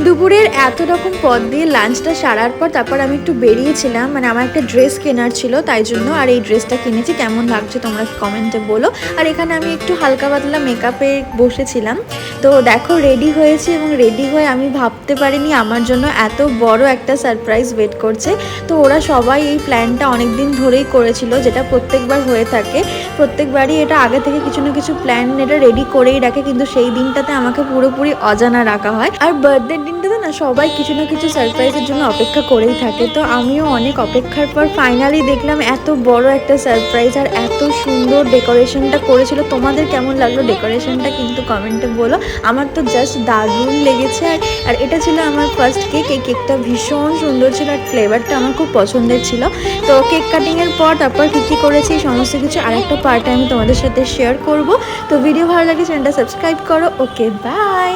দুপুরের এত রকম পদ দিয়ে লাঞ্চটা সারার পর তারপর আমি একটু বেরিয়েছিলাম, মানে আমার একটা ড্রেস কেনার ছিল তাই জন্য। আর এই ড্রেসটা কিনেছি, কেমন লাগছে তোমরা কমেন্টে বলো। আর এখানে আমি একটু হালকা পাতলা মেকআপে বসেছিলাম। তো দেখো রেডি হয়েছি, এবং রেডি হয়ে আমি ভাবতে পারিনি আমার জন্য এত বড় একটা সারপ্রাইজ ওয়েট করছে। তো ওরা সবাই এই প্ল্যানটা অনেক দিন ধরেই করেছিল, যেটা প্রত্যেকবার হয়ে থাকে। প্রত্যেকবারই এটা আগে থেকে কিছু না কিছু প্ল্যান এটা রেডি করেই রাখে, কিন্তু সেই দিনটাতে আমাকে পুরোপুরি অজানা রাখা হয়। আর বার্থডের দিনটাতে না সবাই কিছু না কিছু সারপ্রাইজের জন্য অপেক্ষা করেই থাকে। তো আমিও অনেক অপেক্ষার পর ফাইনালি দেখলাম এত বড় একটা সারপ্রাইজ, আর এত সুন্দর ডেকোরেশনটা করেছিল। তোমাদের কেমন লাগলো ডেকোরেশনটা কিন্তু কমেন্টে বলো। আমার তো জাস্ট দারুণ লেগেছে। আর এটা ছিল আমার ফার্স্ট কেক। এই কেকটা ভীষণ সুন্দর ছিল, আর ফ্লেভারটা আমার খুব পছন্দের ছিল। তো কেক কাটিংয়ের পর তারপর কী করেছি সমস্ত কিছু আরেকটা পার্টে আমি তোমাদের সাথে শেয়ার করব। তো ভিডিও ভালো লাগে চ্যানেলটা সাবস্ক্রাইব করো। ওকে, বাই।